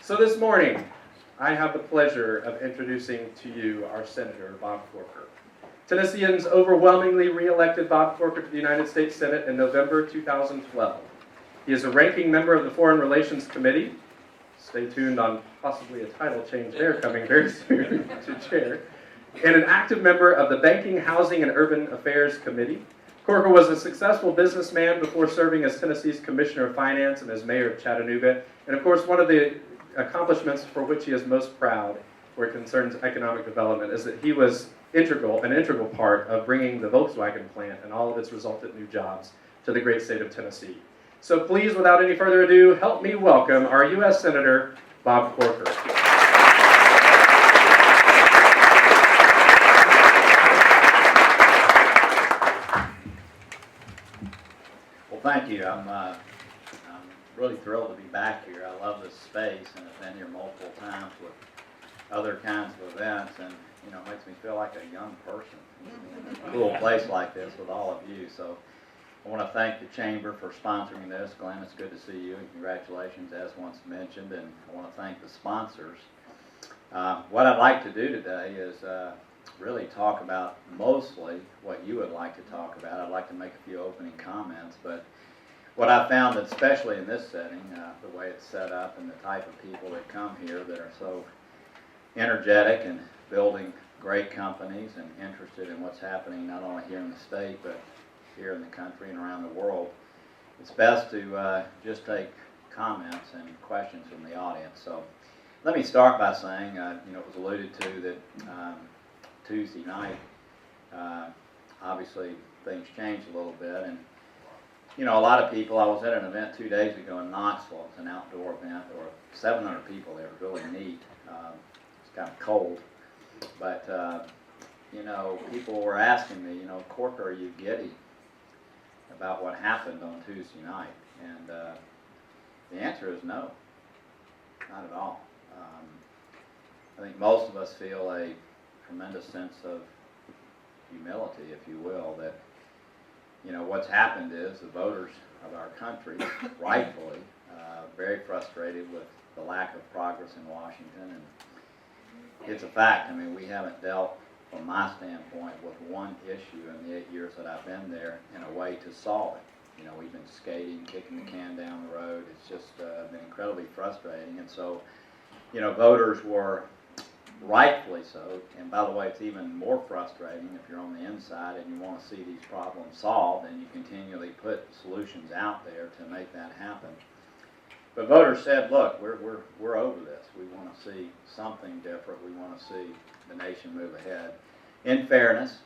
So this morning, I have the pleasure of introducing to you our Senator Bob Corker. Tennesseans overwhelmingly re-elected Bob Corker to the United States Senate in November 2012. He is a ranking member of the Foreign Relations Committee. Stay tuned on possibly a title change there coming very soon to chair. And an active member of the Banking, Housing, and Urban Affairs Committee. Corker was a successful businessman before serving as Tennessee's Commissioner of Finance and as Mayor of Chattanooga. And of course, one of the accomplishments for which he is most proud, where it concerns economic development, is that he was an integral part of bringing the Volkswagen plant and all of its resultant new jobs to the great state of Tennessee. So please, without any further ado, help me welcome our U.S. Senator, Bob Corker. Well, thank you. I'm really thrilled to be back here. I love this space, and I've been here multiple times with other kinds of events, and it makes me feel like a young person in a cool place like this with all of you. So I want to thank the Chamber for sponsoring this. Glenn, it's good to see you, and congratulations, as once mentioned. And I want to thank the sponsors. What I'd like to do today is really talk about mostly what you would like to talk about. I'd like to make a few opening comments, but what I found, especially in this setting, the way it's set up and the type of people that come here that are so energetic and building great companies and interested in what's happening not only here in the state but here in the country and around the world, it's best to just take comments and questions from the audience. So let me start by saying, it was alluded to that Tuesday night, obviously things changed a little bit, and a lot of people, I was at an event 2 days ago in Knoxville. It's an outdoor event. There were 700 people there. It was really neat. It's kind of cold. But, people were asking me, Corker, are you giddy about what happened on Tuesday night? And the answer is no, not at all. I think most of us feel a tremendous sense of humility, if you will, that what's happened is the voters of our country, rightfully, very frustrated with the lack of progress in Washington. And it's a fact. I mean, we haven't dealt, from my standpoint, with one issue in the 8 years that I've been there in a way to solve it. We've been skating, kicking the can down the road. It's just been incredibly frustrating. And so, voters were rightfully so, and by the way, it's even more frustrating if you're on the inside and you want to see these problems solved and you continually put solutions out there to make that happen. But voters said, look, we're over this. We want to see something different. We want to see the nation move ahead. In fairness,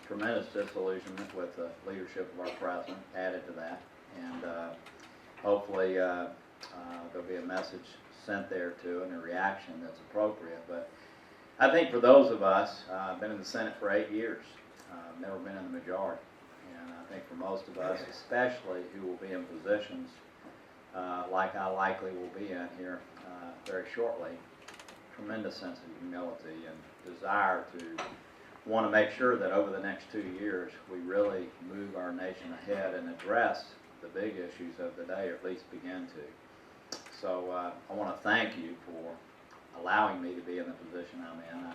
tremendous disillusionment with the leadership of our president added to that, and hopefully there'll be a message sent there to and a reaction that's appropriate. But I think for those of us, I've been in the Senate for 8 years, never been in the majority, and I think for most of us, especially who will be in positions like I likely will be in here very shortly, tremendous sense of humility and desire to want to make sure that over the next 2 years we really move our nation ahead and address the big issues of the day, or at least begin to. So I want to thank you for allowing me to be in the position I'm in. I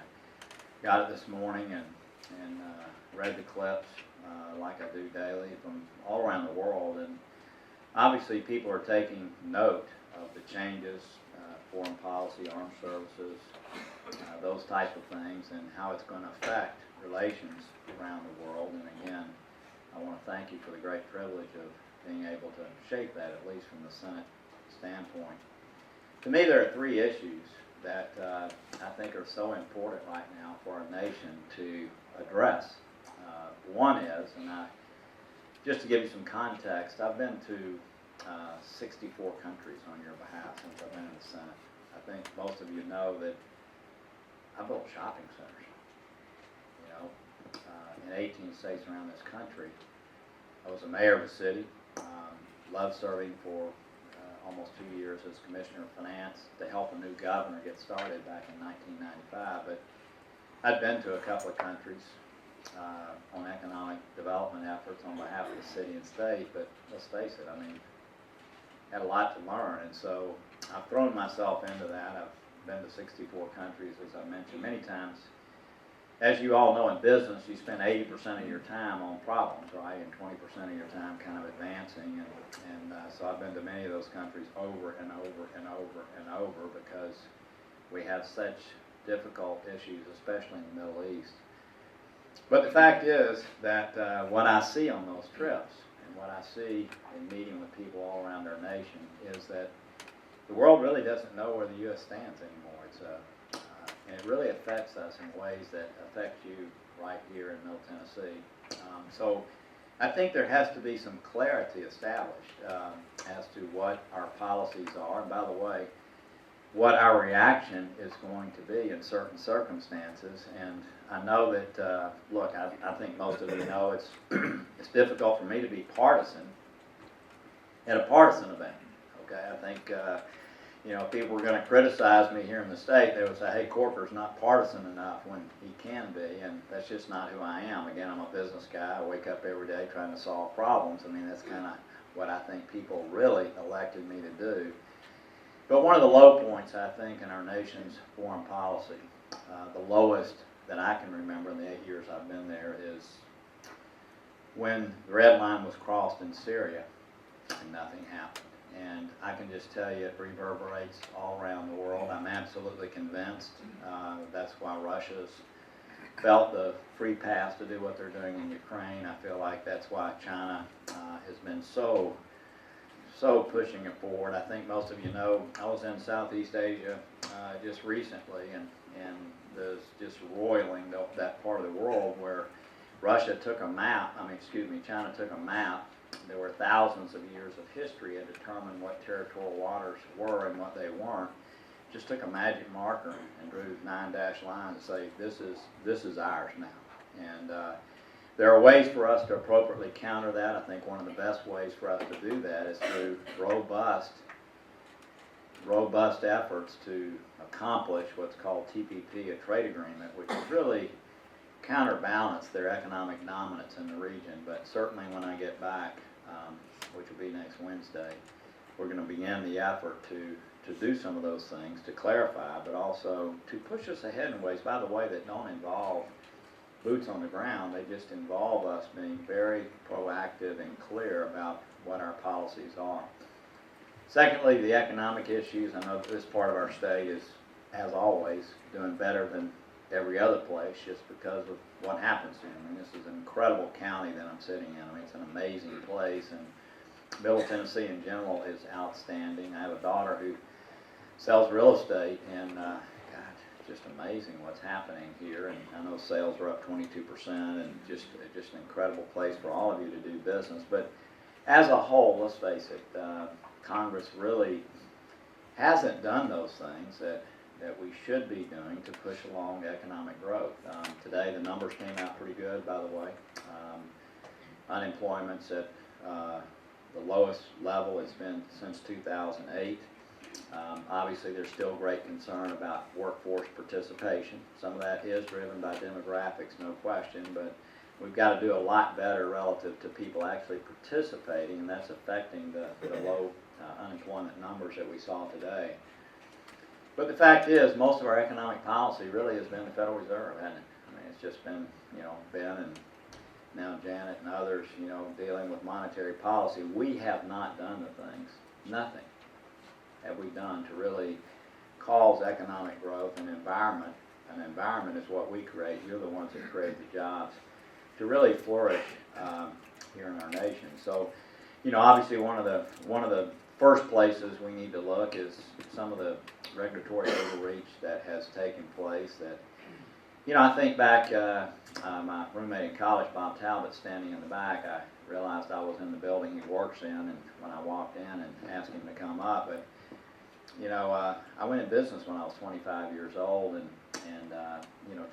got it this morning and read the clips like I do daily from all around the world. And obviously people are taking note of the changes, foreign policy, armed services, those type of things, and how it's going to affect relations around the world. And again, I want to thank you for the great privilege of being able to shape that, at least from the Senate standpoint. To me, there are three issues that I think are so important right now for our nation to address. One is, and just to give you some context, I've been to 64 countries on your behalf since I've been in the Senate. I think most of you know that I built shopping centers, in 18 states around this country. I was a mayor of a city, loved serving for almost 2 years as Commissioner of Finance to help a new governor get started back in 1995. But I'd been to a couple of countries on economic development efforts on behalf of the city and state, but let's face it, I mean, had a lot to learn. And so I've thrown myself into that. I've been to 64 countries, as I mentioned many times. As you all know, in business, you spend 80% of your time on problems, right, and 20% of your time kind of advancing. And so I've been to many of those countries over and over and over and over because we have such difficult issues, especially in the Middle East. But the fact is that what I see on those trips and what I see in meeting with people all around our nation is that the world really doesn't know where the U.S. stands anymore. And it really affects us in ways that affect you right here in Middle Tennessee. So I think there has to be some clarity established as to what our policies are. And by the way, what our reaction is going to be in certain circumstances. And I know that, look, I think most of you know it's, it's difficult for me to be partisan at a partisan event. Okay, I think, you know, if people were going to criticize me here in the state, they would say, hey, Corker's not partisan enough when he can be, and that's just not who I am. Again, I'm a business guy. I wake up every day trying to solve problems. I mean, that's kind of what I think people really elected me to do. But one of the low points, I think, in our nation's foreign policy, the lowest that I can remember in the 8 years I've been there, is when the red line was crossed in Syria and nothing happened. And I can just tell you it reverberates all around the world. I'm absolutely convinced that's why Russia's felt the free pass to do what they're doing in Ukraine. I feel like that's why China has been so pushing it forward. I think most of you know I was in Southeast Asia just recently, and there's just roiling that part of the world where China took a map. There were thousands of years of history and determined what territorial waters were and what they weren't. Just took a magic marker and drew 9 dashed lines to say this is ours now. And there are ways for us to appropriately counter that. I think one of the best ways for us to do that is through robust efforts to accomplish what's called TPP, a trade agreement, which is really counterbalance their economic dominance in the region. But certainly when I get back, which will be next Wednesday, we're going to begin the effort to do some of those things, to clarify, but also to push us ahead in ways, by the way, that don't involve boots on the ground. They just involve us being very proactive and clear about what our policies are. Secondly, the economic issues. I know this part of our state is, as always, doing better than every other place just because of what happens here. I mean, this is an incredible county that I'm sitting in. I mean, it's an amazing place, and Middle Tennessee in general is outstanding. I have a daughter who sells real estate, and God, just amazing what's happening here. And I know sales are up 22%, and just an incredible place for all of you to do business. But as a whole, let's face it, Congress really hasn't done those things that we should be doing to push along economic growth. Today, the numbers came out pretty good, by the way. Unemployment's at the lowest level it's been since 2008. Obviously, there's still great concern about workforce participation. Some of that is driven by demographics, no question, but we've got to do a lot better relative to people actually participating, and that's affecting the low unemployment numbers that we saw today. But the fact is, most of our economic policy really has been the Federal Reserve, hasn't it? I mean, it's just been, Ben and now Janet and others, dealing with monetary policy. We have not done the things, nothing have we done to really cause economic growth and environment. An environment is what we create. You're the ones that create the jobs to really flourish here in our nation. So, obviously one of the first places we need to look is some of the regulatory overreach that has taken place. That, I think back, my roommate in college, Bob Talbot, standing in the back, I realized I was in the building he works in, and when I walked in and asked him to come up, but I went in business when I was 25 years old, and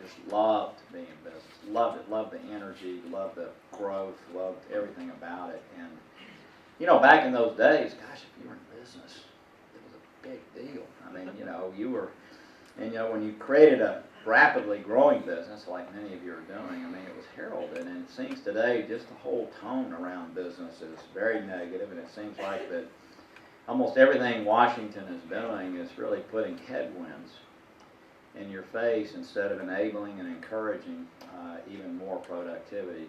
just loved being in business, loved it, loved the energy, loved the growth, loved everything about it. And back in those days, gosh, if you were in business, it was a big deal. I mean, you were, and when you created a rapidly growing business like many of you are doing, I mean, it was heralded. And it seems today just the whole tone around business is very negative, and it seems like that almost everything Washington is doing is really putting headwinds in your face instead of enabling and encouraging even more productivity.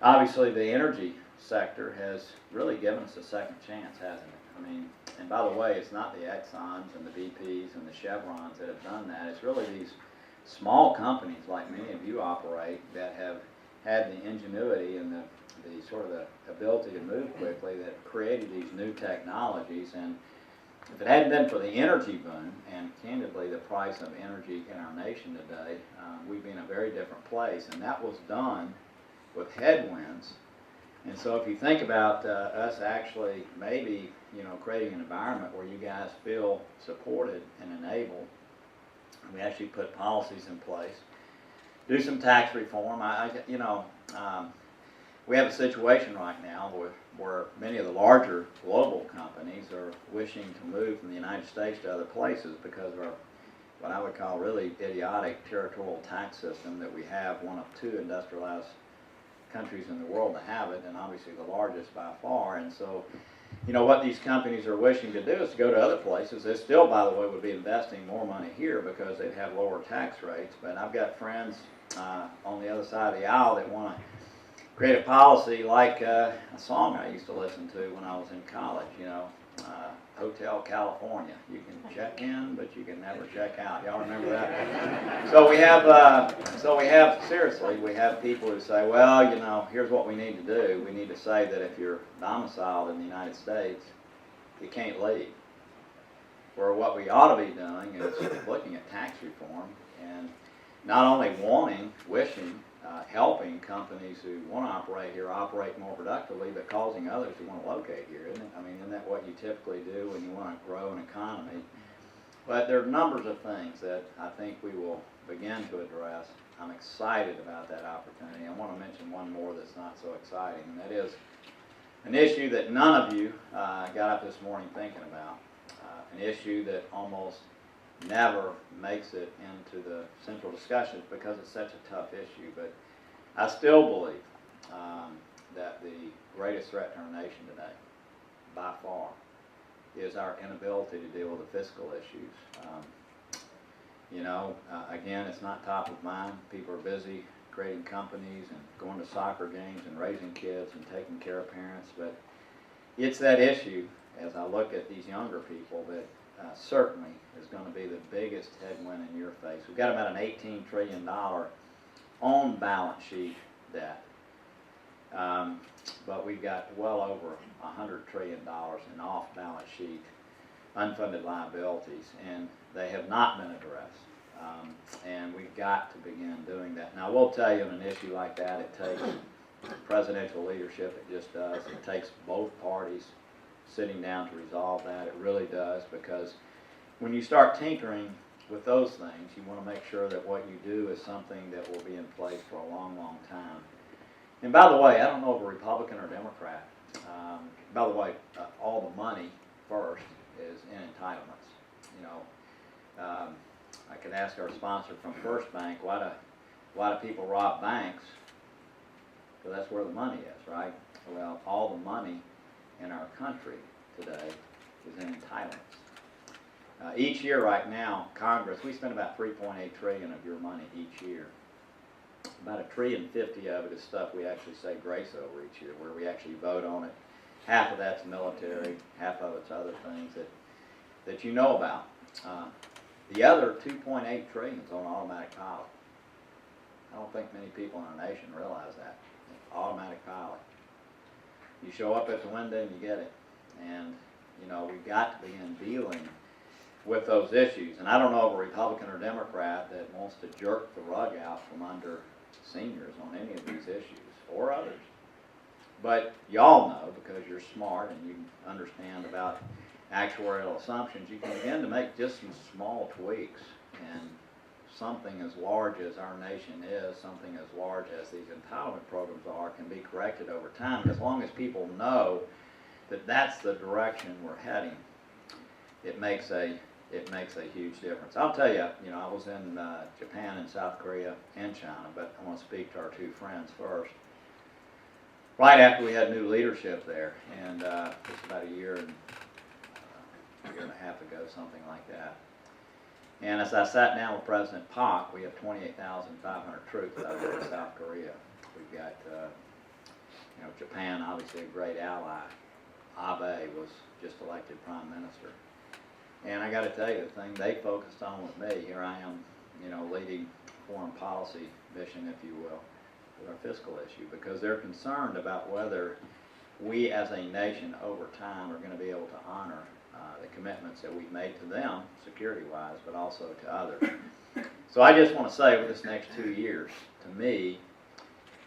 Obviously, the energy sector has really given us a second chance, hasn't it? I mean, and by the way, it's not the Exxons and the BPs and the Chevrons that have done that. It's really these small companies like many of you operate that have had the ingenuity and the sort of the ability to move quickly that have created these new technologies. And if it hadn't been for the energy boom and candidly the price of energy in our nation today, we'd be in a very different place. And that was done with headwinds. And so if you think about us actually maybe, creating an environment where you guys feel supported and enabled, we actually put policies in place, do some tax reform. We have a situation right now where many of the larger global companies are wishing to move from the United States to other places because of our, what I would call really idiotic territorial tax system that we have, one of two industrialized countries in the world to have it, and obviously the largest by far. And so, what these companies are wishing to do is to go to other places. They still, by the way, would be investing more money here because they'd have lower tax rates. But I've got friends on the other side of the aisle that want to create a policy like a song I used to listen to when I was in college, Hotel California. You can check in, but you can never check out. Y'all remember that? So we have, seriously, we have people who say, well, here's what we need to do. We need to say that if you're domiciled in the United States, you can't leave. Where what we ought to be doing is looking at tax reform and not only wishing, helping companies who want to operate here operate more productively, but causing others who want to locate here, isn't it? I mean, isn't that what you typically do when you want to grow an economy? But there are numbers of things that I think we will begin to address. I'm excited about that opportunity. I want to mention one more that's not so exciting, and that is an issue that none of you got up this morning thinking about, an issue that almost never makes it into the central discussions because it's such a tough issue. But I still believe that the greatest threat to our nation today, by far, is our inability to deal with the fiscal issues. Again, it's not top of mind. People are busy creating companies and going to soccer games and raising kids and taking care of parents. But it's that issue, as I look at these younger people, that certainly is going to be the biggest headwind in your face. We've got about an $18 trillion on balance sheet debt, but we've got well over $100 trillion in off balance sheet unfunded liabilities, and they have not been addressed. And we've got to begin doing that. Now, I will tell you, on an issue like that, it takes presidential leadership. It just does. It takes both parties sitting down to resolve that. It really does, because when you start tinkering with those things, you want to make sure that what you do is something that will be in place for a long, long time. And by the way, I don't know if a Republican or Democrat, by the way, all the money first is in entitlements. I could ask our sponsor from First Bank, why do people rob banks? Because that's where the money is, right? Well, all the money in our country today is in entitlements. Each year right now, Congress, we spend about $3.8 trillion of your money each year. About $1.05 trillion of it is stuff we actually say grace over each year, where we actually vote on it. Half of that's military, half of it's other things that you know about. The other $2.8 trillion is on automatic pilot. I don't think many people in our nation realize that. Automatic pilot. You show up at the window and you get it. And, we've got to begin dealing with those issues. And I don't know of a Republican or Democrat that wants to jerk the rug out from under seniors on any of these issues, or others. But y'all know, because you're smart and you understand about actuarial assumptions, you can begin to make just some small tweaks, and something as large as our nation is, something as large as these entitlement programs are, can be corrected over time. And as long as people know that that's the direction we're heading, it makes a huge difference. I'll tell you, I was in Japan and South Korea and China, but I want to speak to our two friends first. right after we had new leadership there, and just about a year and a half ago, something like that. And as I sat down with President Pak, we have 28,500 troops out there in South Korea. We've got, Japan, obviously a great ally. Abe was just elected prime minister. And I got to tell you, the thing they focused on with me, here I am, leading foreign policy mission, if you will, with our fiscal issue, because they're concerned about whether we as a nation over time are going to be able to honor the commitments that we've made to them, security-wise, but also to others. So I just want to say, with this next 2 years, to me,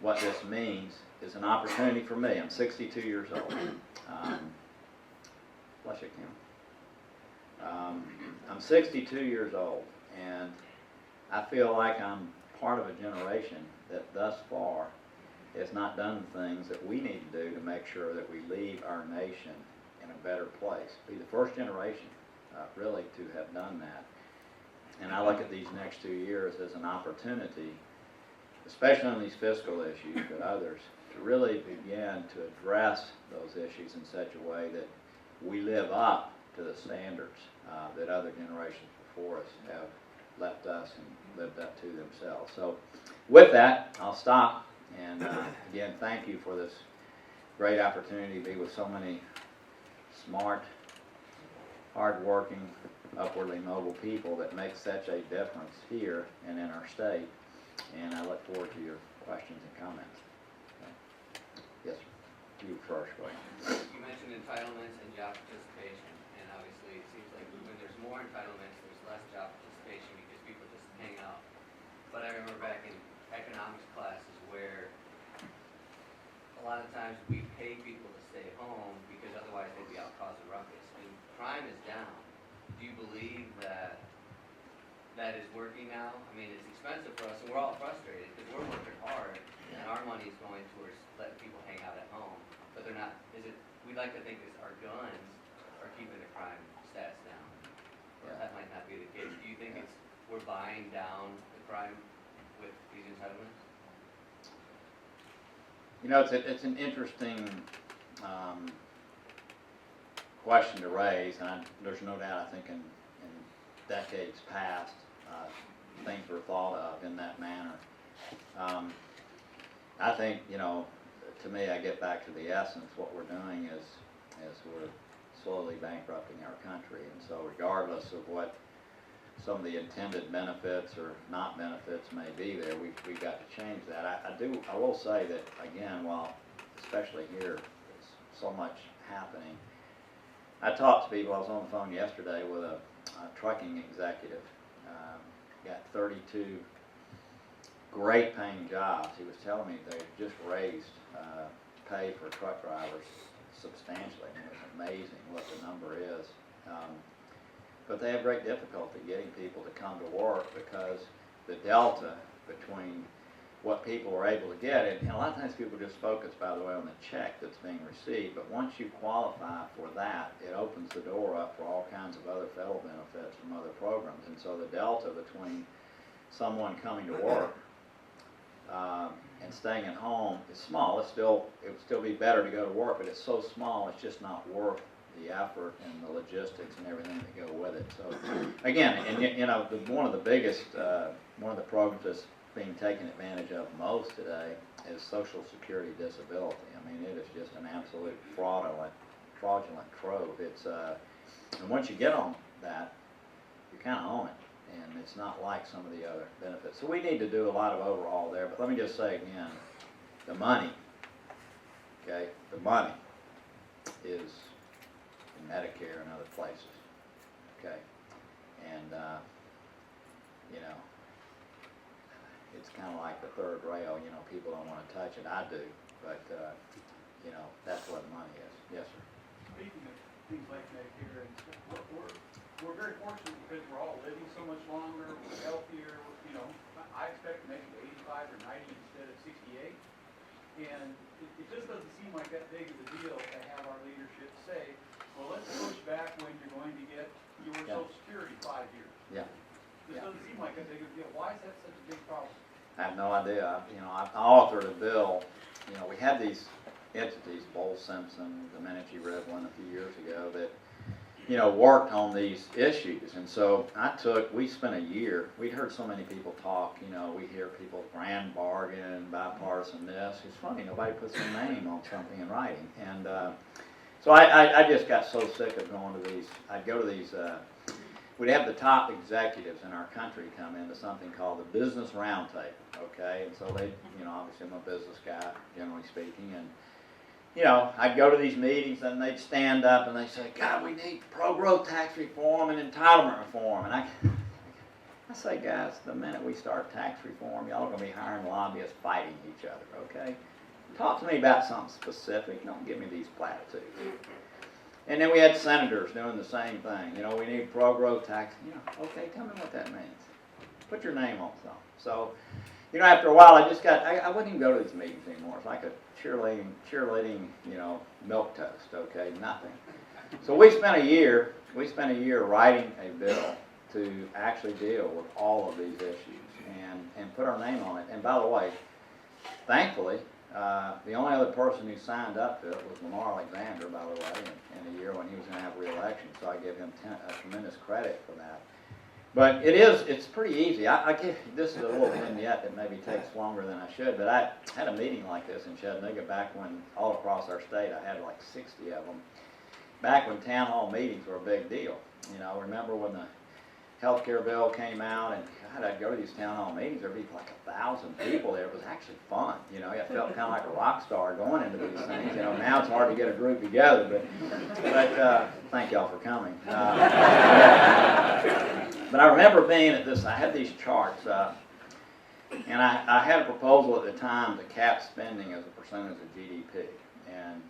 what this means is an opportunity for me. I'm 62 years old. Bless you, Kim. I'm 62 years old, and I feel like I'm part of a generation that thus far has not done the things that we need to do to make sure that we leave our nation in a better place. Be the first generation, really, to have done that. And I look at these next 2 years as an opportunity, especially on these fiscal issues, but others, to really begin to address those issues in such a way that we live up to the standards that other generations before us have left us and lived up to themselves. So with that, I'll stop. And again, thank you for this great opportunity to be with so many smart, hardworking, upwardly mobile people that make such a difference here and in our state. And I look forward to your questions and comments. Okay. Yes, sir. You first, go ahead. You mentioned entitlements and job participation, and obviously it seems like when there's more entitlements, there's less job participation because people just hang out. But I remember back in economics classes where a lot of times we pay people to stay home because otherwise they'd be out causing ruckus. And crime is down. Do you believe that that is working now? I mean, it's expensive for us, and we're all frustrated because we're working hard, and our money is going towards letting people hang out at home. But they're not. We'd like to think that our guns are keeping the crime stats down. Or that might not be the case. Do you think we're buying down the crime with these entitlements? It's an interesting question to raise, and there's no doubt, I think, in decades past, things were thought of in that manner. I think, to me, I get back to the essence. What we're doing is we're slowly bankrupting our country, and so regardless of what some of the intended benefits or not benefits may be there, we've got to change that. I will say that, again, while especially here there's so much happening, I talked to people. I was on the phone yesterday with a trucking executive, got 32 great paying jobs. He was telling me they just raised pay for truck drivers substantially. I mean, it's amazing what the number is. But they have great difficulty getting people to come to work because the delta between what people are able to get, and a lot of times people just focus, by the way, on the check that's being received, but once you qualify for that, it opens the door up for all kinds of other federal benefits from other programs. And so the delta between someone coming to work and staying at home is small. It would still be better to go to work, but it's so small, it's just not worth the effort and the logistics and everything that go with it. So again, and one of the biggest, one of the programs that's being taken advantage of most today is Social Security disability. I mean, it is just an absolute fraudulent trove. It's and once you get on that, you're kind of on it, and it's not like some of the other benefits. So we need to do a lot of overhaul there. But let me just say again, the money, okay, the money is in Medicare and other places, okay, and it's kind of like the third rail. People don't want to touch it. I do, but that's where the money is. Yes, sir. Speaking of things like Medicare, and we're very fortunate because we're all living so much longer, we're healthier. I expect to make it 85 or 90 instead of 68, and it just doesn't seem like that big of a deal to have our leadership say, well, let's push back when you're going to get your Social Security 5 years. Yeah. This doesn't seem like that big of a deal. Why is that such a big problem? I have no idea. I authored a bill. We had these entities, Bull Simpson, the Domenici Red one a few years ago, that worked on these issues. And so we spent a year, we'd heard so many people talk, we hear people grand bargain, bipartisan this. It's funny, nobody puts their name on something in writing. And so I just got so sick of going to these, I'd go to these, we'd have the top executives in our country come into something called the Business Roundtable, okay? And so they, obviously I'm a business guy, generally speaking, and I'd go to these meetings and they'd stand up and they'd say, God, we need pro-growth tax reform and entitlement reform. And I say, guys, the minute we start tax reform, y'all are going to be hiring lobbyists fighting each other, okay? Talk to me about something specific. Don't give me these platitudes. And then we had senators doing the same thing. We need pro-growth tax. Okay, tell me what that means. Put your name on something. So, after a while, I wouldn't even go to these meetings anymore. It's like a cheerleading, milk toast, okay, nothing. So we spent a year writing a bill to actually deal with all of these issues and put our name on it. And by the way, thankfully, the only other person who signed up to it was Lamar Alexander, by the way, in a year when he was going to have re-election. So I give him tremendous credit for that. But it's pretty easy. This is a little vignette that maybe takes longer than I should, but I had a meeting like this in Chattanooga back when all across our state, I had like 60 of them, back when town hall meetings were a big deal. Remember when the health care bill came out, and God, I'd go to these town hall meetings, there'd be like 1,000 people there. It was actually fun. I felt kind of like a rock star going into these things. Now it's hard to get a group together, but thank y'all for coming. But I remember being at this, I had these charts up, and I had a proposal at the time to cap spending as a percentage of GDP, and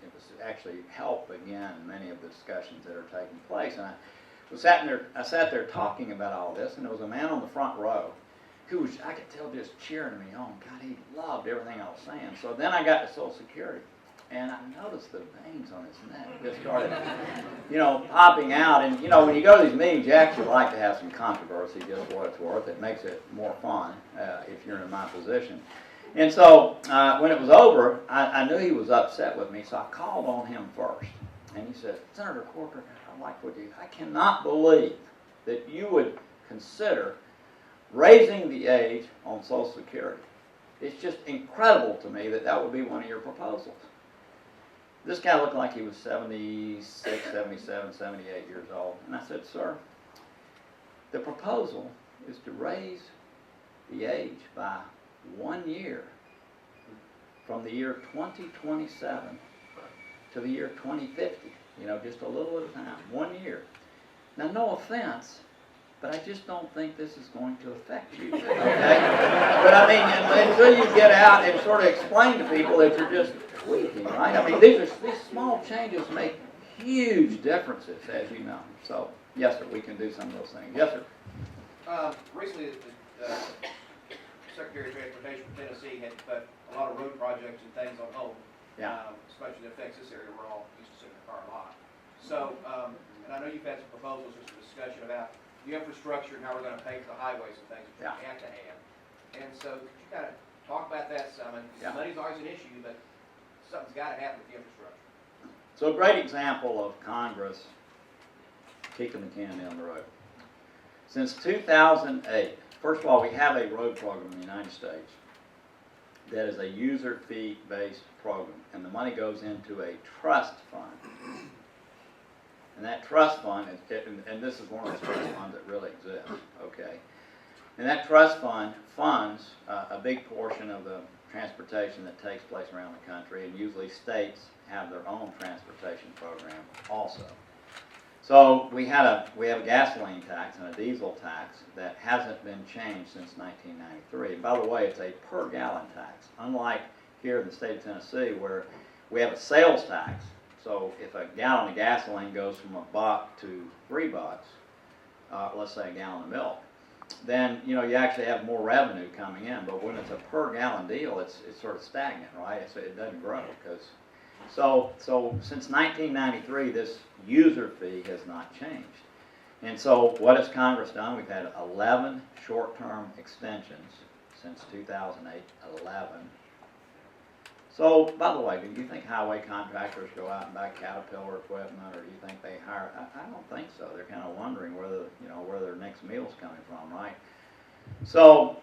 it was actually help again many of the discussions that are taking place. And I sat there talking about all this, and there was a man on the front row who was, I could tell, just cheering me on. God, he loved everything I was saying. So then I got to Social Security, and I noticed the veins on his neck just started, popping out. And, when you go to these meetings, you actually like to have some controversy, just for what it's worth. It makes it more fun if you're in my position. And so when it was over, I knew he was upset with me, so I called on him first. And he said, Senator Corker, I like what you, I cannot believe that you would consider raising the age on Social Security. It's just incredible to me that would be one of your proposals. This guy looked like he was 76, 77, 78 years old. And I said, sir, the proposal is to raise the age by 1 year from the year 2027 to the year 2050, just a little at a time, 1 year. Now, no offense, but I just don't think this is going to affect you, okay? But I mean, until you get out and sort of explain to people that you're just tweaking, right? I mean, these small changes make huge differences, as you know. So, yes, sir, we can do some of those things. Yes, sir. Recently, the Secretary of Transportation for Tennessee had put a lot of road projects and things on hold. Yeah. Especially that affects this area, we're all used to sitting in the car a lot. So, and I know you've had some proposals or some discussion about the infrastructure and how we're going to pay for the highways and things that we have to have. And so, could you kind of talk about that some? And money's always an issue, but something's got to happen with the infrastructure. So a great example of Congress kicking the can down the road. Since 2008, first of all, we have a road program in the United States that is a user fee-based program, and the money goes into a trust fund. And that trust fund, and this is one of those trust funds that really exists, okay? And that trust fund funds a big portion of the transportation that takes place around the country, and usually states have their own transportation program also. So we have a gasoline tax and a diesel tax that hasn't been changed since 1993. And by the way, it's a per gallon tax, unlike here in the state of Tennessee where we have a sales tax. So if a gallon of gasoline goes from $1 to $3, let's say a gallon of milk, then you actually have more revenue coming in. But when it's a per gallon deal, it's sort of stagnant, right? It doesn't grow because. So since 1993, this user fee has not changed. And so what has Congress done? We've had 11 short-term extensions since 2008, 11. So, by the way, do you think highway contractors go out and buy Caterpillar equipment, or do you think they hire? I don't think so. They're kind of wondering where their next meal's coming from, right? So,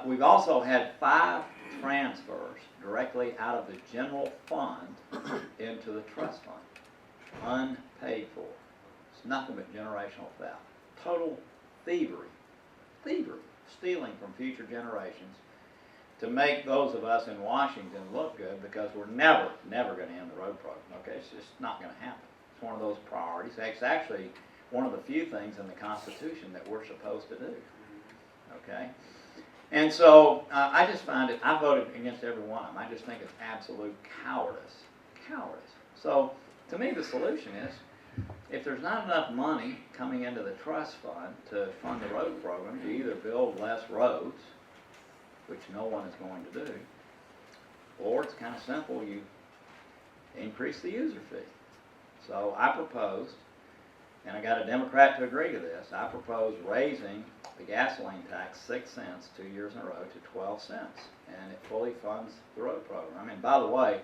we've also had 5 transfers directly out of the general fund into the trust fund, unpaid for. It's nothing but generational theft. Total thievery, stealing from future generations to make those of us in Washington look good, because we're never going to end the road program, okay? It's just not going to happen. It's one of those priorities. It's actually one of the few things in the Constitution that we're supposed to do, okay? And so I just find it, I voted against every one of them. I just think it's absolute cowardice. So to me, the solution is, if there's not enough money coming into the trust fund to fund the road program, you either build less roads, which no one is going to do, or it's kind of simple, you increase the user fee. So I proposed, and I got a Democrat to agree to this, I proposed raising the gasoline tax 6 cents 2 years in a row to 12 cents, and it fully funds the road program. I mean, by the way,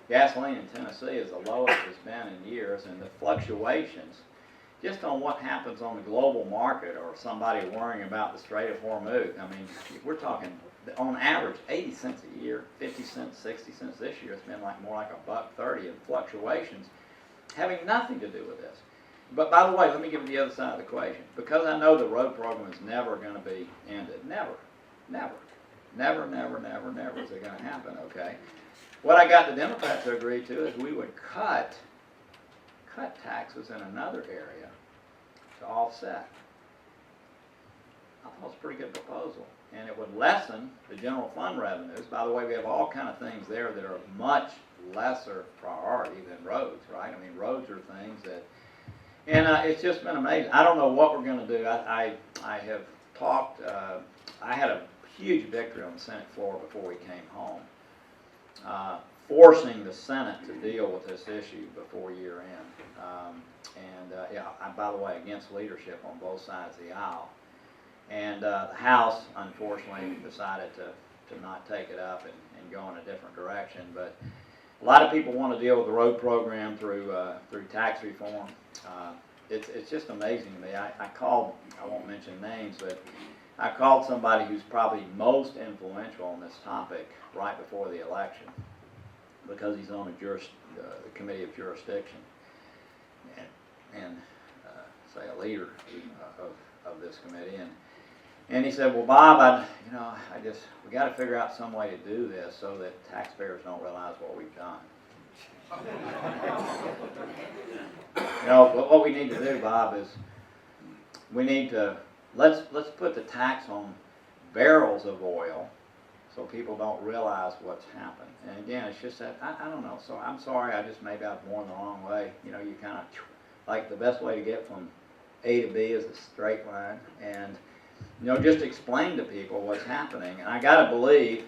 gasoline in Tennessee is the lowest it's been in years, and the fluctuations, just on what happens on the global market, or somebody worrying about the Strait of Hormuz, I mean, we're talking on average 80 cents a year, 50 cents, 60 cents this year. It's been more like $1.30 in fluctuations, having nothing to do with this. But by the way, let me give you the other side of the equation. Because I know the road program is never going to be ended. Never is it going to happen, okay? What I got the Democrats to agree to is we would cut taxes in another area to offset. I thought it was a pretty good proposal. And it would lessen the general fund revenues. By the way, we have all kind of things there that are of much lesser priority than roads, right? I mean, roads are things that, and it's just been amazing. I don't know what we're going to do. I have talked, I had a huge victory on the Senate floor before we came home, forcing the Senate to deal with this issue before year end. By the way, against leadership on both sides of the aisle. And the House, unfortunately, decided to not take it up and go in a different direction. But a lot of people want to deal with the road program through tax reform. It's just amazing to me. I called, I won't mention names, but I called somebody who's probably most influential on this topic right before the election, because he's on the committee of jurisdiction and say a leader of this committee. And he said, well, Bob, we got to figure out some way to do this so that taxpayers don't realize what we've done. What we need to do, Bob, is we need to, let's put the tax on barrels of oil so people don't realize what's happened. And again, it's just that, I don't know. So I'm sorry, maybe I was born the wrong way. You kind of, like the best way to get from A to B is a straight line. And just explain to people what's happening. And I got to believe,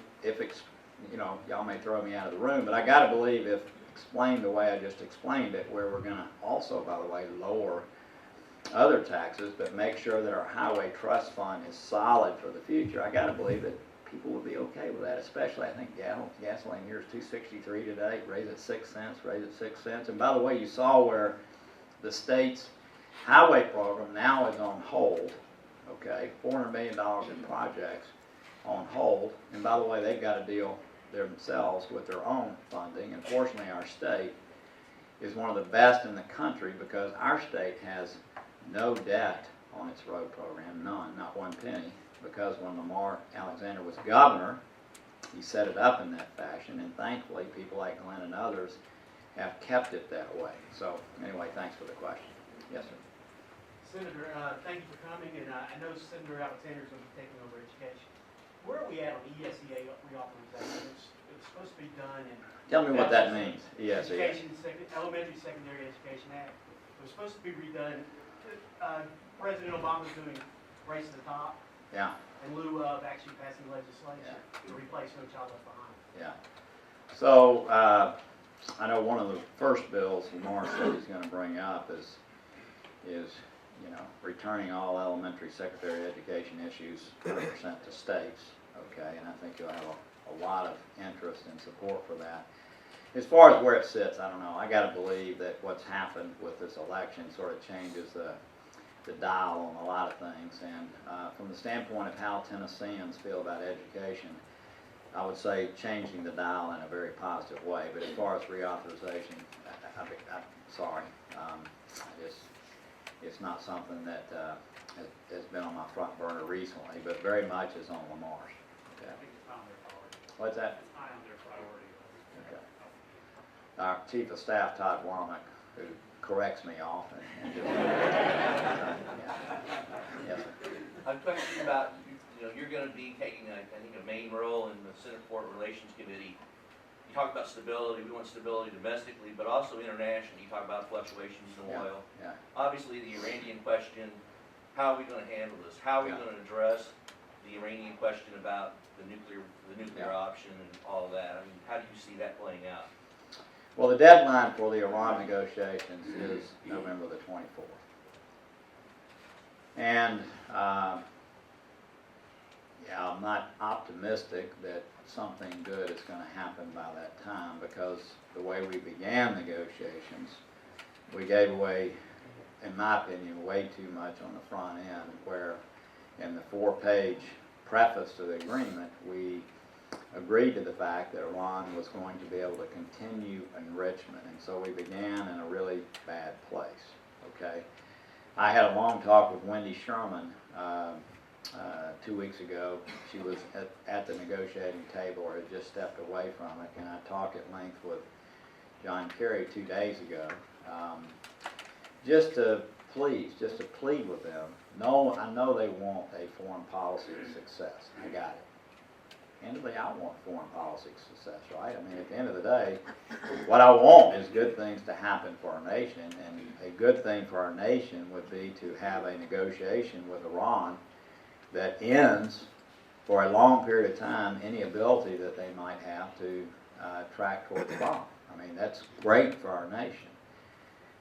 y'all may throw me out of the room, but I got to believe if explained the way I just explained it, where we're going to also, by the way, lower other taxes, but make sure that our highway trust fund is solid for the future, I got to believe that people will be okay with that, especially I think gasoline here is $2.63 today, raise it 6 cents. And by the way, you saw where the state's highway program now is on hold. Okay, $400 million in projects on hold. And by the way, they've got to deal themselves with their own funding. And fortunately, our state is one of the best in the country, because our state has no debt on its road program, none, not one penny, because when Lamar Alexander was governor, he set it up in that fashion. And thankfully, people like Glenn and others have kept it that way. So anyway, thanks for the question. Yes, sir. Senator, thank you for coming, and I know Senator Alexander is going to be taking over education. Where are we at on ESEA reauthorization? It was supposed to be done in... Tell me what that means, ESEA. Elementary Secondary Education Act. It was supposed to be redone. President Obama was doing Race to the Top. Yeah. In lieu of actually passing legislation to replace No Child Left Behind. Yeah. So, I know one of the first bills Lamar said he's going to bring up is returning all elementary secondary education issues 100% to states, okay, and I think you'll have a lot of interest and support for that. As far as where it sits, I don't know. I got to believe that what's happened with this election sort of changes the dial on a lot of things. And from the standpoint of how Tennesseans feel about education, I would say changing the dial in a very positive way. But as far as reauthorization, I'm sorry. It's not something that has been on my front burner recently, but very much is on Lamar's. Okay. I think it's on their priority. What's that? It's high on their priority list. Okay. Our Chief of Staff, Todd Womack, who corrects me often. Yeah. Yes, sir. I'm talking about, you're going to be taking, I think, a main role in the Senate Foreign Relations Committee. You talk about stability. We want stability domestically, but also internationally. You talk about fluctuations in Yeah, oil. yeah. Obviously, the Iranian question. How are we going to handle this? How are we Yeah. going to address the Iranian question about the nuclear Yeah. option and all of that? I mean, how do you see that playing out? Well, the deadline for the Iran negotiations is November the 24th. And, yeah, I'm not optimistic that something good is going to happen by that time, because the way we began negotiations, we gave away, in my opinion, way too much on the front end, where in the 4-page preface to the agreement, we agreed to the fact that Iran was going to be able to continue enrichment, and so we began in a really bad place, okay? I had a long talk with Wendy Sherman 2 weeks ago. She was at the negotiating table, or had just stepped away from it, and I talked at length with John Kerry 2 days ago, just to plead with them. No, I know they want a foreign policy success. I got it. Candidly, I want foreign policy success, right? I mean, at the end of the day, what I want is good things to happen for our nation, and a good thing for our nation would be to have a negotiation with Iran that ends, for a long period of time, any ability that they might have to track toward the bomb. I mean, that's great for our nation.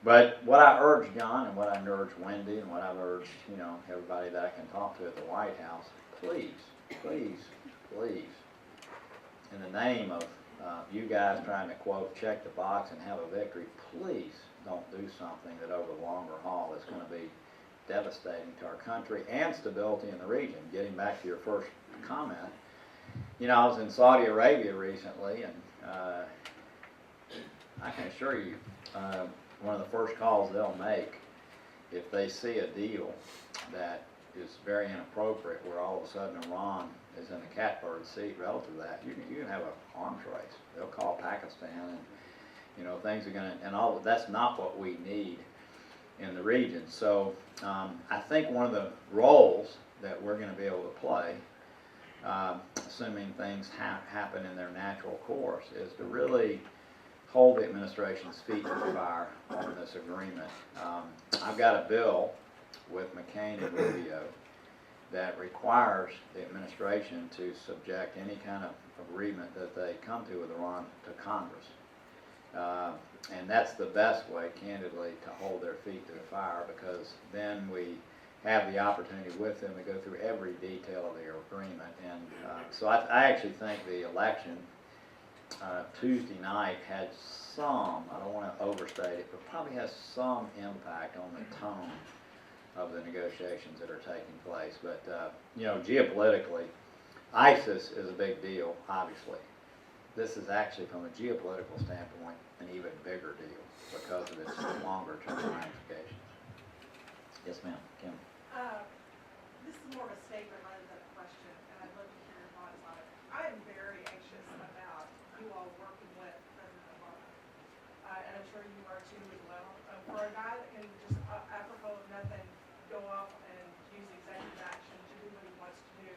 But what I urge John, and what I urge Wendy, and what I've urged, everybody that I can talk to at the White House, please, please, please, in the name of you guys trying to, quote, check the box and have a victory, please don't do something that over the longer haul is going to be devastating to our country and stability in the region. Getting back to your first comment, I was in Saudi Arabia recently, and I can assure you, one of the first calls they'll make if they see a deal that is very inappropriate, where all of a sudden Iran is in the catbird seat relative to that, you can have an arms race. They'll call Pakistan, and things are going to, and all. That's not what we need in the region. So I think one of the roles that we're going to be able to play, assuming things happen in their natural course, is to really hold the administration's feet to the fire on this agreement. I've got a bill with McCain and Rubio that requires the administration to subject any kind of agreement that they come to with Iran to Congress. And that's the best way, candidly, to hold their feet to the fire, because then we have the opportunity with them to go through every detail of their agreement. And so I actually think the election Tuesday night had some, I don't want to overstate it, but probably has some impact on the tone of the negotiations that are taking place. But, geopolitically, ISIS is a big deal, obviously. This is actually, from a geopolitical standpoint, an even bigger deal because of its longer-term ramifications. Yes, ma'am. Kim? This is more of a statement rather than a question, and I'd love to hear your thoughts on it. I am very anxious about you all working with President Obama, and I'm sure you are too as well. For a guy that can just, apropos of nothing, go off and use executive action to do what he wants to do,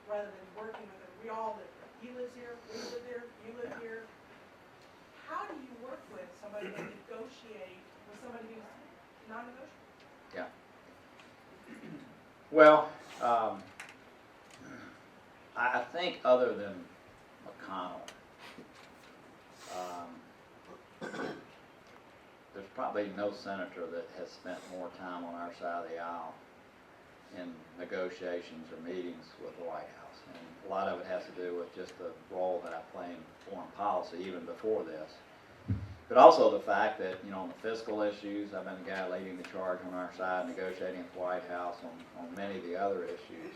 rather than working with him. We all live here. He lives here, we live here, you live here. How do you work with somebody and negotiate with somebody who's non-negotiable? Yeah. Well, I think other than McConnell, there's probably no senator that has spent more time on our side of the aisle in negotiations or meetings with the White House. And a lot of it has to do with just the role that I play in foreign policy even before this. But also the fact that, you know, on the fiscal issues, I've been the guy leading the charge on our side, negotiating at the White House on many of the other issues.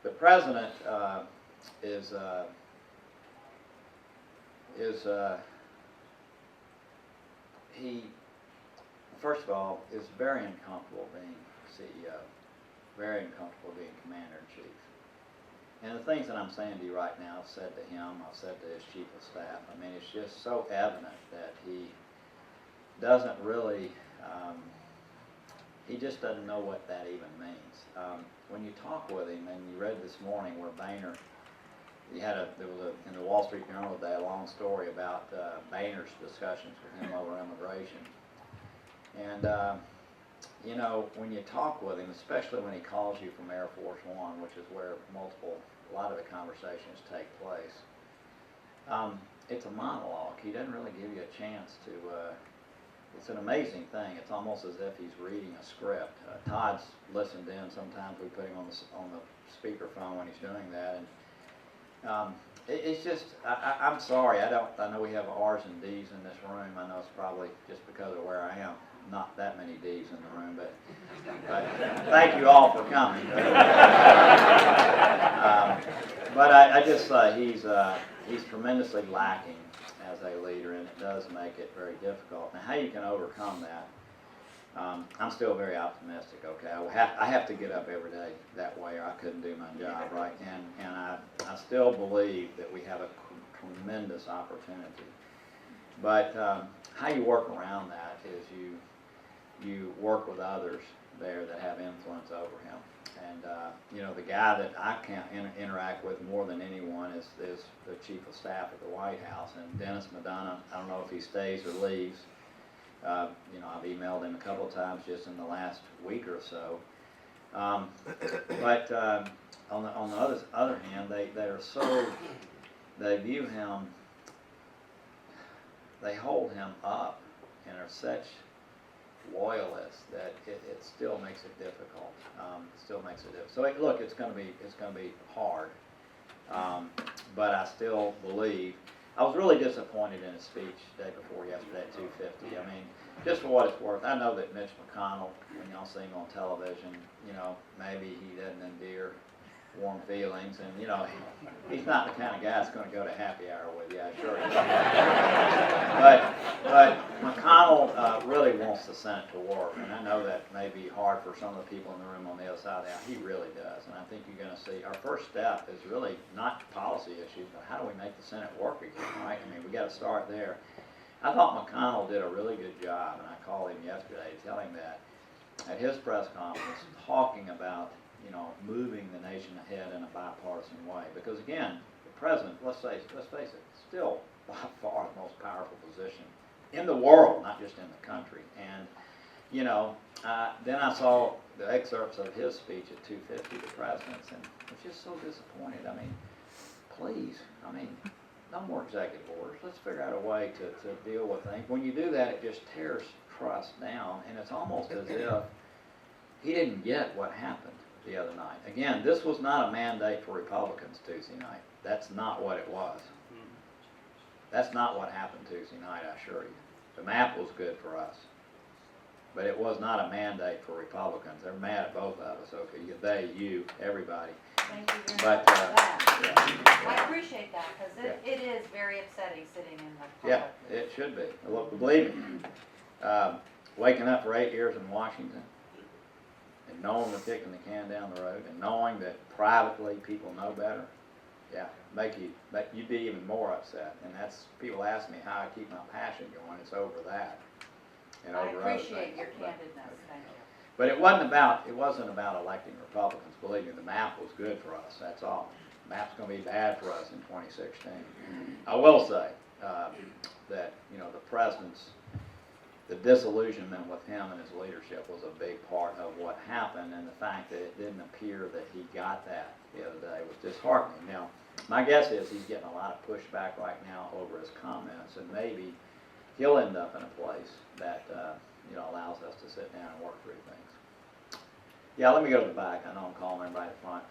The president he, first of all, is very uncomfortable being CEO, very uncomfortable being commander-in-chief. And the things that I'm saying to you right now, I've said to him, I've said to his chief of staff. I mean, it's just so evident that he doesn't really, he just doesn't know what that even means. When you talk with him, and you read this morning where Boehner, there was in the Wall Street Journal today, a long story about Boehner's discussions with him over immigration. And, you know, when you talk with him, especially when he calls you from Air Force One, which is where a lot of the conversations take place, it's a monologue. He doesn't really give you a chance to, it's an amazing thing. It's almost as if he's reading a script. Todd's listened in. Sometimes we put him on the speakerphone when he's doing that. And it's just, I'm sorry, I know we have R's and D's in this room. I know it's probably just because of where I am. Not that many D's in the room, but thank you all for coming. But I just say he's tremendously lacking as a leader, and it does make it very difficult. Now, how you can overcome that, I'm still very optimistic, okay? I have to get up every day that way, or I couldn't do my job, right? And I still believe that we have a tremendous opportunity. But how you work around that is you work with others there that have influence over him. And, you know, the guy that I can't interact with more than anyone is the chief of staff at the White House. And Dennis Madonna, I don't know if he stays or leaves. You know, I've emailed him a couple of times just in the last week or so. But on the other hand, they view him, they hold him up and are such loyalists that it still makes it difficult. So look, it's going to be hard. But I still believe. I was really disappointed in his speech the day before yesterday at 2:50. I mean, just for what it's worth, I know that Mitch McConnell, when y'all see him on television, you know, maybe he doesn't endear warm feelings, and you know, he's not the kind of guy that's going to go to happy hour with you, I assure you. But McConnell really wants the Senate to work, and I know that may be hard for some of the people in the room on the other side of the aisle. He really does, and I think you're going to see our first step is really not policy issues, but how do we make the Senate work again, right? I mean, we got to start there. I thought McConnell did a really good job, and I called him yesterday to tell him that at his press conference, talking about, you know, moving the nation ahead in a bipartisan way. Because again, the president, let's face it, still by far the most powerful position in the world, not just in the country. And, you know, then I saw the excerpts of his speech at 2:50, the president's, and I was just so disappointed. I mean, please, I mean, no more executive orders. Let's figure out a way to deal with things. When you do that, it just tears trust down, and it's almost as if he didn't get what happened the other night. Again, this was not a mandate for Republicans Tuesday night. That's not what it was. That's not what happened Tuesday night, I assure you. The map was good for us, but it was not a mandate for Republicans. They're mad at both of us, okay? They, you, everybody. Thank you very But, much for that. yeah. I appreciate that, because it is very upsetting sitting in the Yeah, public. it should be. Look, believe me, waking up for 8 years in Washington, and knowing we're kicking the can down the road, and knowing that privately people know better, yeah, you'd be even more upset. And that's, people ask me how I keep my passion going. It's over that, and I over other appreciate things. your candidness, thank you. But it wasn't about electing Republicans. Believe me, the map was good for us. That's all. The map's going to be bad for us in 2016. I will say that, you know, the president's, the disillusionment with him and his leadership was a big part of what happened, and the fact that it didn't appear that he got that the other day was disheartening. Now, my guess is he's getting a lot of pushback right now over his comments, and maybe he'll end up in a place that you know, allows us to sit down and work through things. Yeah, let me go to the back. I know I'm calling everybody at the front.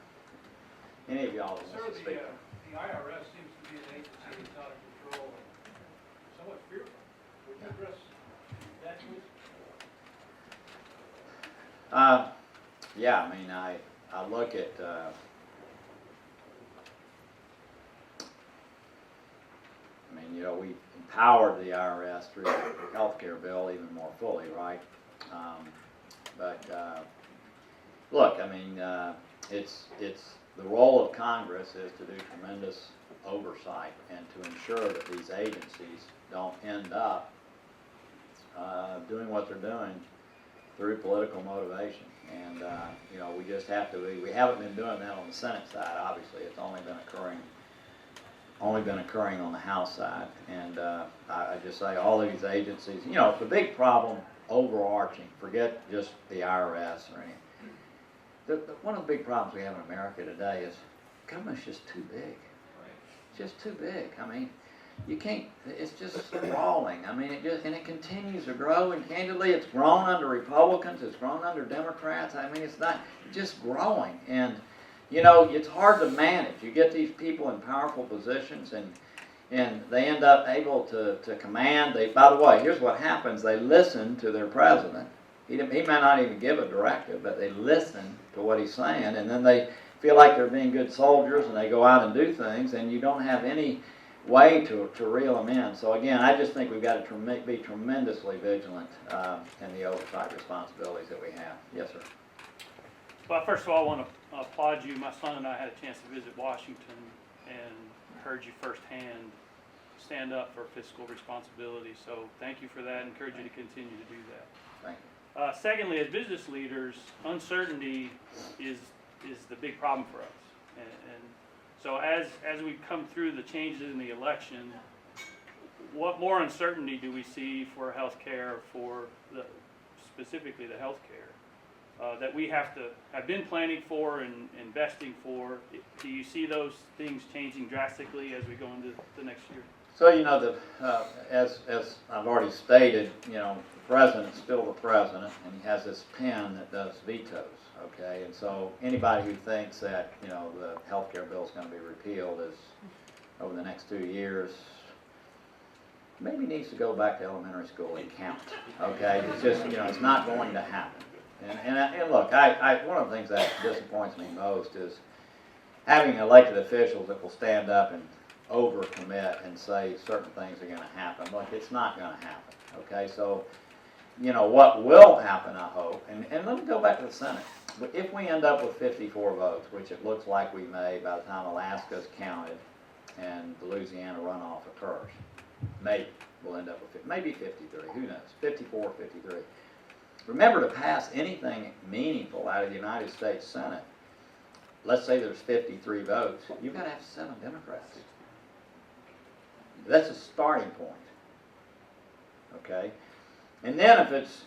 Any of y'all that Sir, wants to speak? the IRS seems to be an agency that's out of control and somewhat fearful. Would you address that, please? Yeah, I mean, I look at, I mean, you know, we empowered the IRS through the healthcare bill even more fully, right? Look, I mean, it's the role of Congress is to do tremendous oversight and to ensure that these agencies don't end up doing what they're doing through political motivation. And, you know, we just have to we haven't been doing that on the Senate side, obviously. It's only been occurring on the House side. And I just say all of these agencies, you know, the big problem, overarching, forget just the IRS or anything. One of the big problems we have in America today is government's just too big. It's just too big. I mean, you can't, it's just sprawling. I mean, it continues to grow, and candidly, it's grown under Republicans, it's grown under Democrats. I mean, it's not just growing. And, you know, it's hard to manage. You get these people in powerful positions, and they end up able to command. By the way, here's what happens. They listen to their president. He may not even give a directive, but they listen to what he's saying, and then they feel like they're being good soldiers, and they go out and do things, and you don't have any way to reel them in. So again, I just think we've got to be tremendously vigilant in the oversight responsibilities that we have. Yes, sir. Well, first of all, I want to applaud you. My son and I had a chance to visit Washington and heard you firsthand stand up for fiscal responsibility. So thank you for that. I encourage you to continue to do that. Thank you. Secondly, as business leaders, uncertainty is the big problem for us. And so as we come through the changes in the election, what more uncertainty do we see for healthcare, for specifically the healthcare that we have been planning for and investing for? Do you see those things changing drastically as we go into the next year? So, you know, as I've already stated, you know, the president's still the president, and he has this pen that does vetoes, okay? And so anybody who thinks that, you know, the health care bill is going to be repealed over the next 2 years maybe needs to go back to elementary school and count, okay? It's just, you know, it's not going to happen. And look, one of the things that disappoints me most is having elected officials that will stand up and overcommit and say certain things are going to happen. Look, it's not going to happen, okay? So, you know, what will happen, I hope, and let me go back to the Senate. If we end up with 54 votes, which it looks like we may by the time Alaska's counted and the Louisiana runoff occurs, maybe we'll end up with maybe 53, who knows, 54, 53. Remember, to pass anything meaningful out of the United States Senate, let's say there's 53 votes, you've got to have 7 Democrats. That's a starting point, okay? And then if it's,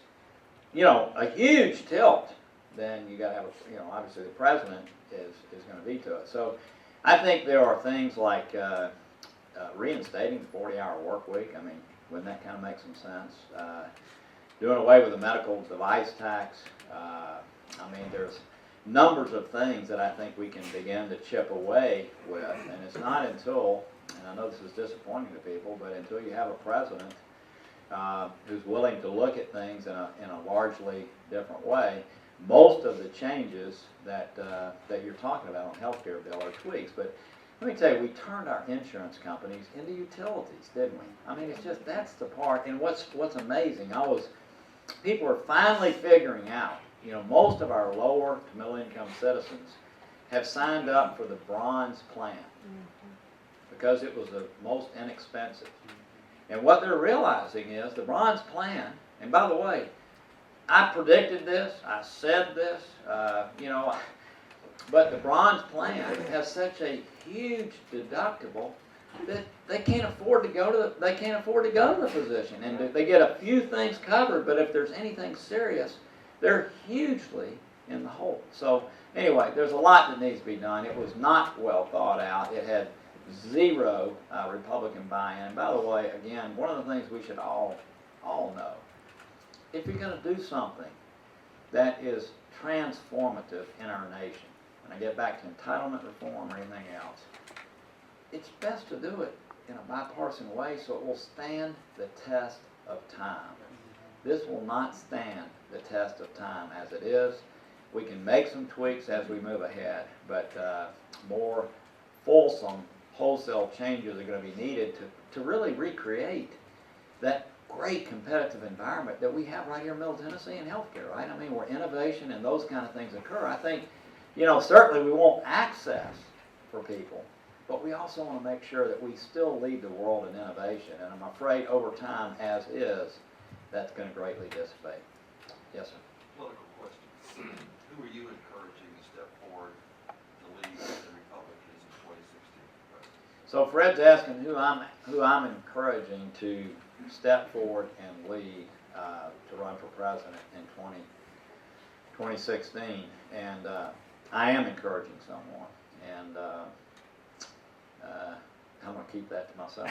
you know, a huge tilt, then you got to have, you know, obviously the president is going to veto it. So I think there are things like reinstating the 40-hour work week. I mean, wouldn't that kind of make some sense? Doing away with the medical device tax. I mean, there's numbers of things that I think we can begin to chip away with, and it's not until, and I know this is disappointing to people, but until you have a president who's willing to look at things in a largely different way, most of the changes that you're talking about on the health care bill are tweaks. But let me tell you, we turned our insurance companies into utilities, didn't we? I mean, it's just, that's the part. And what's amazing, people are finally figuring out, you know, most of our lower to middle income citizens have signed up for the bronze plan because it was the most inexpensive. And what they're realizing is the bronze plan, and by the way, I predicted this, I said this, you know, but the bronze plan has such a huge deductible that they can't afford to go to the physician, and they get a few things covered, but if there's anything serious, they're hugely in the hole. So anyway, there's a lot that needs to be done. It was not well thought out. It had zero Republican buy-in. And by the way, again, one of the things we should all know, if you're going to do something that is transformative in our nation, and I get back to entitlement reform or anything else, it's best to do it in a bipartisan way so it will stand the test of time. This will not stand the test of time as it is. We can make some tweaks as we move ahead, but more fulsome wholesale changes are going to be needed to really recreate that great competitive environment that we have right here in Middle Tennessee in healthcare, right? I mean, where innovation and those kind of things occur. I think, you know, certainly we want access for people, but we also want to make sure that we still lead the world in innovation. And I'm afraid over time, as is, that's going to greatly dissipate. Yes, sir. Political question. Who are you encouraging to step forward to lead the Republicans in 2016? So Fred's asking who I'm encouraging to step forward and lead to run for president in 2016, and I am encouraging someone, and I'm going to keep that to myself.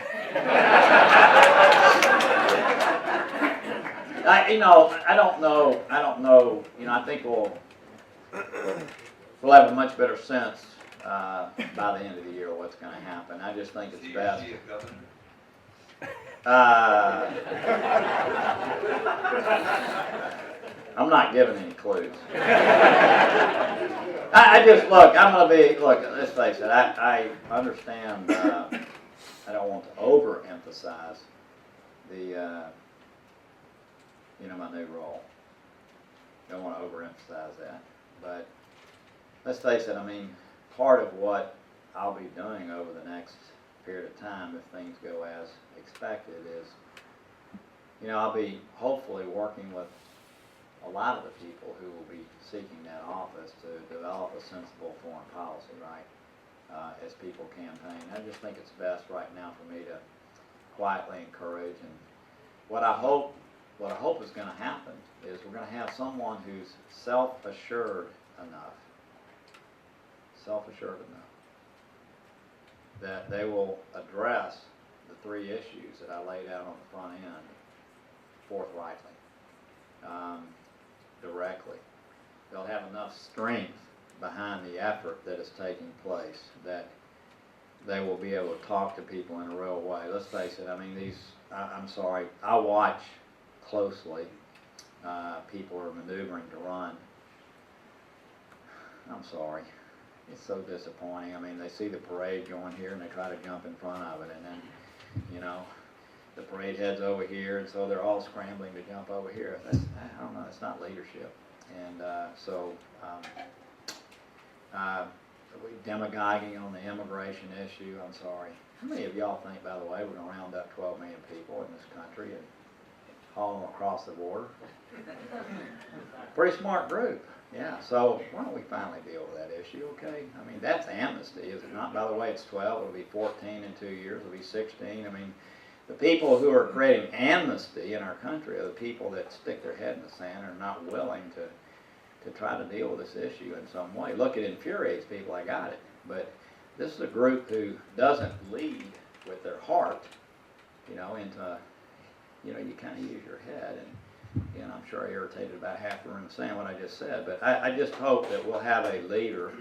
I don't know. You know, I think we'll have a much better sense by the end of the year what's going to happen. I just think it's best. Is he a governor? I'm not giving any clues. I just, look, let's face it, I understand, I don't want to overemphasize the, my new role. Don't want to overemphasize that. But let's face it, I mean, part of what I'll be doing over the next period of time, if things go as expected, is, I'll be hopefully working with a lot of the people who will be seeking that office to develop a sensible foreign policy, right, as people campaign. I just think it's best right now for me to quietly encourage, and what I hope is going to happen is we're going to have someone who's self-assured enough that they will address the three issues that I laid out on the front end forthrightly, directly. They'll have enough strength behind the effort that is taking place that they will be able to talk to people in a real way. Let's face it, I mean, I'm sorry, I watch closely people are maneuvering to run. I'm sorry. It's so disappointing. I mean, they see the parade going here and they try to jump in front of it, and then, the parade heads over here, and so they're all scrambling to jump over here. I don't know, it's not leadership. And demagoguing on the immigration issue, I'm sorry. How many of y'all think, by the way, we're going to round up 12 million people in this country and haul them across the border? Pretty smart group. Yeah, so why don't we finally deal with that issue, okay? I mean, that's amnesty, is it not? By the way, it's 12, it'll be 14 in 2 years, it'll be 16. I mean, the people who are creating amnesty in our country are the people that stick their head in the sand and are not willing to try to deal with this issue in some way. Look, it infuriates people, I got it. But this is a group who doesn't lead with their heart, into, you kind of use your head. And I'm sure I irritated about half the room saying what I just said. But I just hope that we'll have a leader,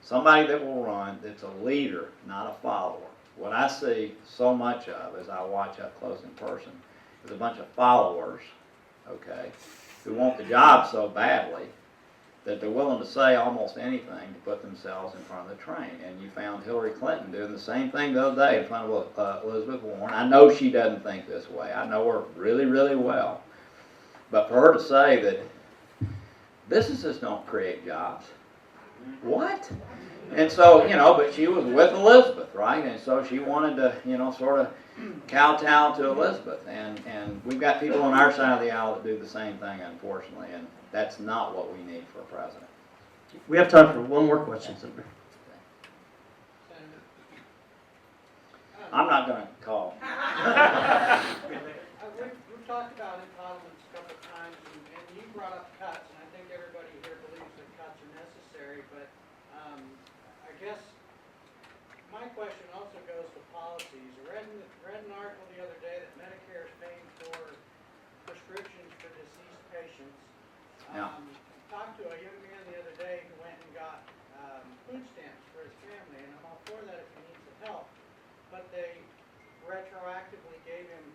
somebody that will run that's a leader, not a follower. What I see so much of as I watch up close in person is a bunch of followers, okay, who want the job so badly that they're willing to say almost anything to put themselves in front of the train. And you found Hillary Clinton doing the same thing the other day in front of Elizabeth Warren. I know she doesn't think this way. I know her really, really well. But for her to say that businesses don't create jobs, what? And so, but she was with Elizabeth, right? And so she wanted to, sort of kowtow to Elizabeth. And we've got people on our side of the aisle that do the same thing, unfortunately. And that's not what we need for a president. We have time for one more question, Senator. I'm not going to call. We've talked about entitlements a couple of times, and you brought up cuts, and I think everybody here believes that cuts are necessary, but I guess my question also goes to policies. I read an article the other day that Medicare is paying for prescriptions for deceased patients. Yeah. Talked to a young man the other day who went and got retroactively gave him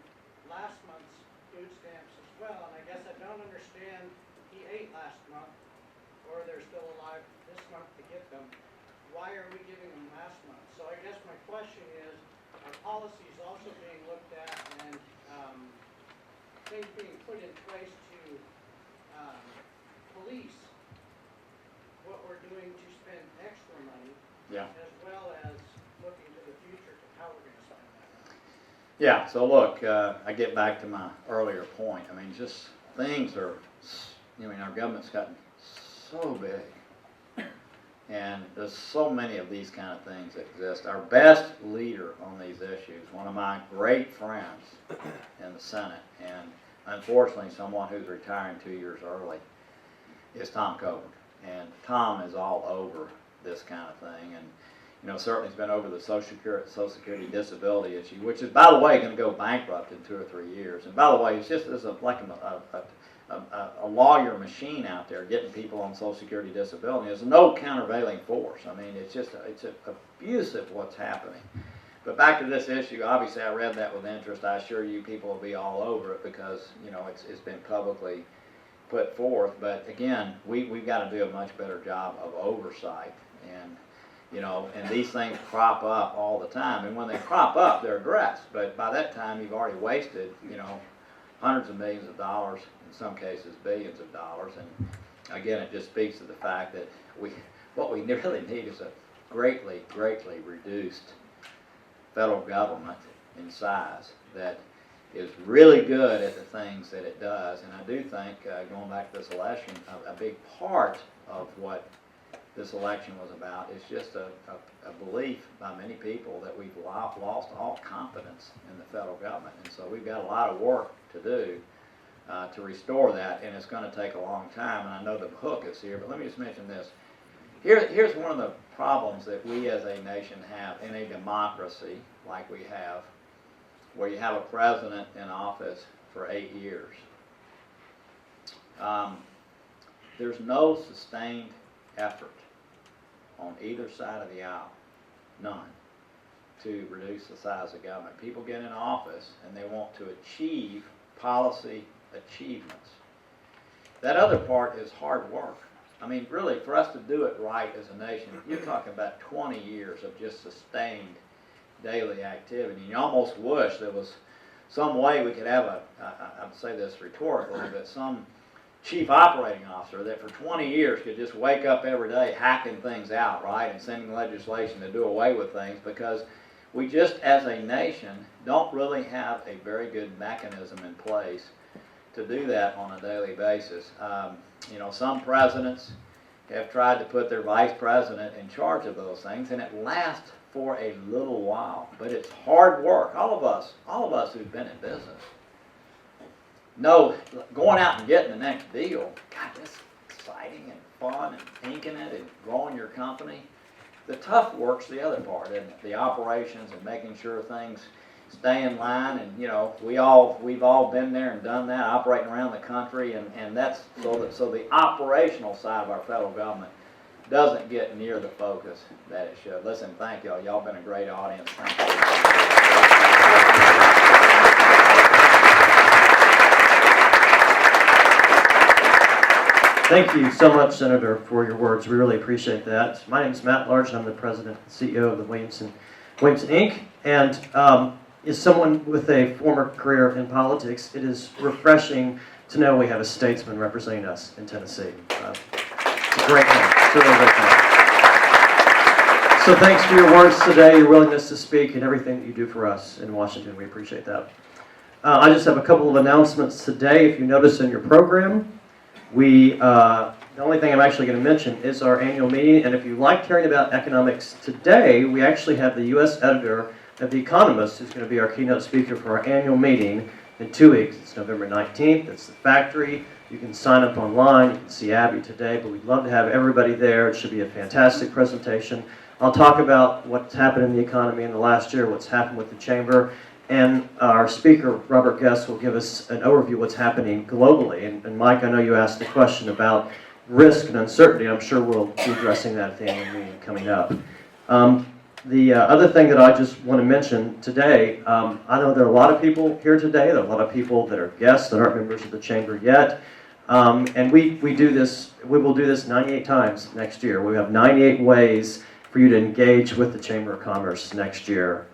last month's food stamps as well, and I guess I don't understand, he ate last month, or they're still alive this month to get them. Why are we giving them last month? So I guess my question is, are policies also being looked at and things being put in place to police what we're doing to spend extra money, as well as looking to the future to how we're going to spend that money? Yeah, so look, I get back to my earlier point. I mean, just things are, our government's gotten so big. And there's so many of these kind of things that exist. Our best leader on these issues, one of my great friends in the Senate, and unfortunately someone who's retiring 2 years early, is Tom Coburn. And Tom is all over this kind of thing. And certainly he's been over the Social Security disability issue, which is, by the way, going to go bankrupt in 2 or 3 years. And by the way, it's just like a lawyer machine out there getting people on Social Security disability. There's no countervailing force. I mean, it's abusive what's happening. But back to this issue, obviously I read that with interest. I assure you people will be all over it because, it's been publicly put forth. But again, we've got to do a much better job of oversight. And and these things crop up all the time. And when they crop up, they're addressed. But by that time, you've already wasted, hundreds of millions of dollars, in some cases billions of dollars. And again, it just speaks to the fact that what we really need is a greatly, greatly reduced federal government in size that is really good at the things that it does. And I do think, going back to this election, a big part of what this election was about is just a belief by many people that we've lost all confidence in the federal government. And so we've got a lot of work to do to restore that, and it's going to take a long time. And I know the hook is here, but let me just mention this. Here's one of the problems that we as a nation have in a democracy like we have, where you have a president in office for 8 years. There's no sustained effort on either side of the aisle, none, to reduce the size of government. People get in office and they want to achieve policy achievements. That other part is hard work. I mean, really, for us to do it right as a nation, you're talking about 20 years of just sustained daily activity. And you almost wish there was some way we could have I would say this rhetorically, but some chief operating officer that for 20 years could just wake up every day hacking things out, right, and sending legislation to do away with things, because we just as a nation don't really have a very good mechanism in place to do that on a daily basis. Some presidents have tried to put their vice president in charge of those things, and it lasts for a little while, but it's hard work. All of us who've been in business know going out and getting the next deal, God, that's exciting and fun and inking it and growing your company. The tough work's the other part, isn't it? The operations and making sure things stay in line. And we've all been there and done that, operating around the country, and that's so the operational side of our federal government doesn't get near the focus that it should. Listen, thank y'all. Y'all been a great audience. Thank you. Thank you so much, Senator, for your words. We really appreciate that. My name is Matt Large, and I'm the president and CEO of the Williamson Inc. And as someone with a former career in politics, it is refreshing to know we have a statesman representing us in Tennessee. It's a great thing. It's a really great thing. So thanks for your words today, your willingness to speak, and everything that you do for us in Washington. We appreciate that. I just have a couple of announcements today. If you notice in your program, the only thing I'm actually going to mention is our annual meeting, and if you like hearing about economics today, we actually have the U.S. editor of The Economist who's going to be our keynote speaker for our annual meeting in 2 weeks. It's November 19th. It's the factory. You can sign up online. You can see Abby today, but we'd love to have everybody there. It should be a fantastic presentation. I'll talk about what's happened in the economy in the last year, what's happened with the chamber, and our speaker, Robert Guest, will give us an overview of what's happening globally. And Mike, I know you asked the question about risk and uncertainty. I'm sure we'll be addressing that at the annual meeting coming up. the other thing that I just want to mention today, I know there are a lot of people here today. There are a lot of people that are guests that aren't members of the chamber yet. And we do this, we will do this 98 times next year. We have 98 ways for you to engage with the Chamber of Commerce next year.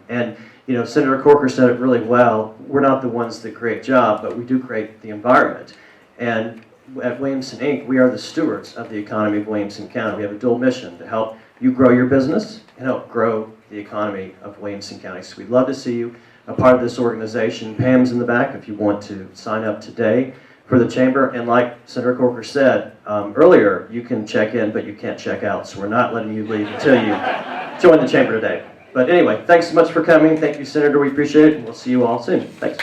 And you know, Senator Corker said it really well. We're not the ones that create jobs, but we do create the environment. And at Williamson Inc., we are the stewards of the economy of Williamson County. We have a dual mission to help you grow your business and help grow the economy of Williamson County. So we'd love to see you a part of this organization. Pam's in the back if you want to sign up today for the chamber. And like Senator Corker said earlier, you can check in, but you can't check out. So we're not letting you leave until you join the chamber today. But anyway, thanks so much for coming. Thank you, Senator. We appreciate it, and we'll see you all soon. Thanks.